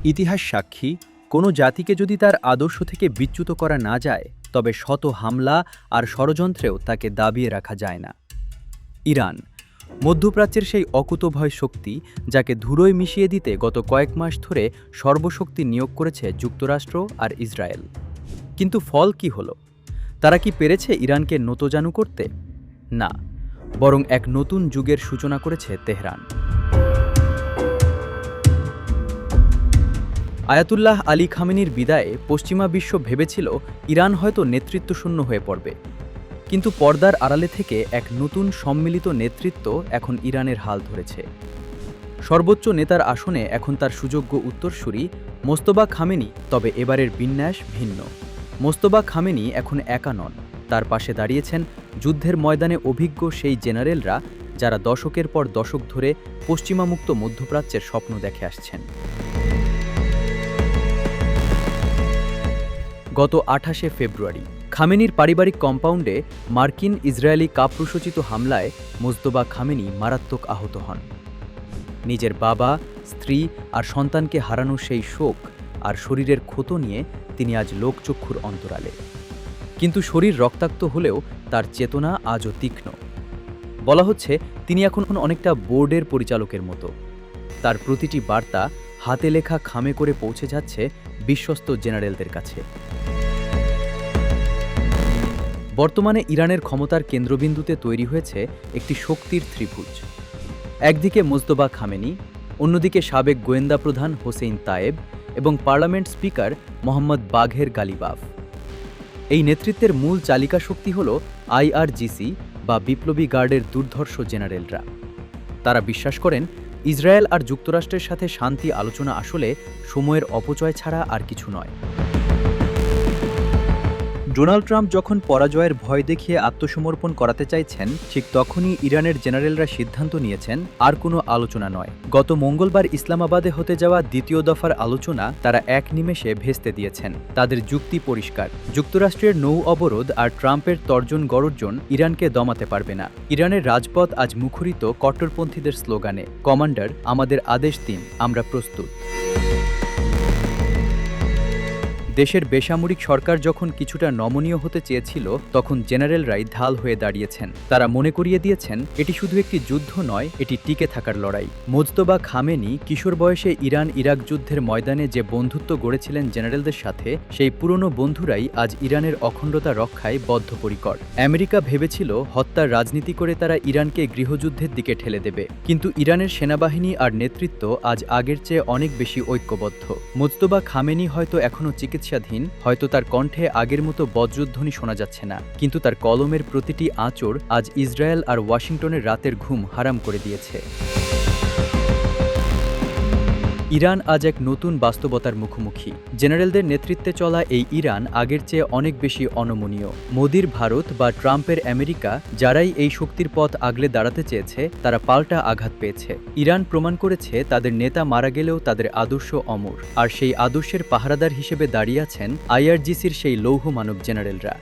ইতিহাস সাক্ষী, কোনো জাতিকে যদি তার আদর্শ থেকে বিচ্যুত করা না যায়, তবে শত হামলা আর ষড়যন্ত্রেও তাকে দাবিয়ে রাখা যায় না। ইরান, মধ্যপ্রাচ্যের সেই অকুতোভয় শক্তি, যাকে ধুলোয় মিশিয়ে দিতে গত কয়েক মাস ধরে সর্বশক্তি নিয়োগ করেছে যুক্তরাষ্ট্র আর ইসরায়েল। কিন্তু ফল কি হলো? তারা কি পেরেছে ইরানকে নতজানু করতে? না, বরং এক নতুন যুগের সূচনা করেছে তেহরান। আয়াতুল্লাহ আলী খামেনির বিদায়ে পশ্চিমা বিশ্ব ভেবেছিল ইরান হয়তো নেতৃত্বশূন্য হয়ে পড়বে। কিন্তু পর্দার আড়ালে থেকে এক নতুন সম্মিলিত নেতৃত্ব এখন ইরানের হাল ধরেছে। সর্বোচ্চ নেতার আসনে এখন তার সুযোগ্য উত্তরসূরি মোস্তফা খামেনি, তবে এবারের বিন্যাস ভিন্ন। মোস্তফা খামেনি এখন একা নন, তার পাশে দাঁড়িয়েছেন যুদ্ধের ময়দানে অভিজ্ঞ সেই জেনারেলরা, যারা দশকের পর দশক ধরে পশ্চিমামুক্ত মধ্যপ্রাচ্যের স্বপ্ন দেখে আসছেন। গত ২৮শে ফেব্রুয়ারি খামেনির পারিবারিক কম্পাউন্ডে মার্কিন ইসরায়েলি কাপুরুষোচিত হামলায় মোস্তফা খামেনি মারাত্মক আহত হন। নিজের বাবা, স্ত্রী আর সন্তানকে হারানোর সেই শোক আর শরীরের ক্ষত নিয়ে তিনি আজ লোকচক্ষুর অন্তরালে। কিন্তু শরীর রক্তাক্ত হলেও তার চেতনা আজও তীক্ষ্ণ। বলা হচ্ছে তিনি এখন অনেকটা বোর্ডের পরিচালকের মতো। তার প্রতিটি বার্তা হাতে লেখা খামে করে পৌঁছে যাচ্ছে বিশ্বস্ত জেনারেলদের কাছে। বর্তমানে ইরানের ক্ষমতার কেন্দ্রবিন্দুতে তৈরি হয়েছে একটি শক্তির ত্রিভুজ। একদিকে মোস্তফা খামেনি, অন্যদিকে সাবেক গোয়েন্দা প্রধান হোসেইন তায়েব এবং পার্লামেন্ট স্পিকার মোহাম্মদ বাঘের গালিবাফ। এই নেতৃত্বের মূল চালিকা শক্তি হল আইআরজিসি বা বিপ্লবী গার্ডের দুর্ধর্ষ জেনারেলরা। তারা বিশ্বাস করেন ইসরায়েল আর যুক্তরাষ্ট্রের সাথে শান্তি আলোচনা আসলে সময়ের অপচয় ছাড়া আর কিছু নয়। ডোনাল্ড ট্রাম্প যখন পরাজয়ের ভয় দেখিয়ে আত্মসমর্পণ করাতে চাইছেন, ঠিক তখনই ইরানের জেনারেলরা সিদ্ধান্ত নিয়েছেন আর কোনো আলোচনা নয়। গত মঙ্গলবার ইসলামাবাদে হতে যাওয়া দ্বিতীয় দফার আলোচনা তারা এক নিমেষে ভেস্তে দিয়েছেন। তাদের যুক্তি পরিষ্কার: যুক্তরাষ্ট্রের নৌ অবরোধ আর ট্রাম্পের তর্জন গর্জন ইরানকে দমাতে পারবে না। ইরানের রাজপথ আজ মুখরিত কট্টরপন্থীদের স্লোগানে, কমান্ডার, আমাদের আদেশ দিন, আমরা প্রস্তুত। দেশের বেসামরিক সরকার যখন কিছুটা নমনীয় হতে চেয়েছিল, তখন জেনারেলরাই ঢাল হয়ে দাঁড়িয়েছেন। তারা মনে করিয়ে দিয়েছেন এটি শুধু একটি যুদ্ধ নয়, এটি টিকে থাকার লড়াই। মোজতবা খামেনি কিশোর বয়সে ইরান ইরাক যুদ্ধের ময়দানে যে বন্ধুত্ব গড়েছিলেন জেনারেলদের সাথে, সেই পুরনো বন্ধুরাই আজ ইরানের অখণ্ডতা রক্ষায় বদ্ধপরিকর। আমেরিকা ভেবেছিল হত্যার রাজনীতি করে তারা ইরানকে গৃহযুদ্ধের দিকে ঠেলে দেবে, কিন্তু ইরানের সেনাবাহিনী আর নেতৃত্ব আজ আগের চেয়ে অনেক বেশি ঐক্যবদ্ধ। মোজতবা খামেনি হয়তো এখনও চিকিৎসাধীন, হয়তো তার কণ্ঠে আগের মতো বজ্রধ্বনি শোনা যাচ্ছে না, কিন্তু তার কলমের প্রতিটি আঁচড় আজ ইসরায়েল আর ওয়াশিংটনের রাতের ঘুম হারাম করে দিয়েছে। ইরান আজ এক নতুন বাস্তবতার মুখোমুখি। জেনারেলদের নেতৃত্বে চলা এই ইরান আগের চেয়ে অনেক বেশি অনমনীয়। মোদির ভারত বা ট্রাম্পের আমেরিকা, যারাই এই শক্তির পথ আগলে দাঁড়াতে চেয়েছে, তারা পাল্টা আঘাত পেয়েছে। ইরান প্রমাণ করেছে তাদের নেতা মারা গেলেও তাদের আদর্শ অমর, আর সেই আদর্শের পাহারাদার হিসেবে দাঁড়িয়ে আছেন আইআরজিসির সেই লৌহ মানব জেনারেলরা।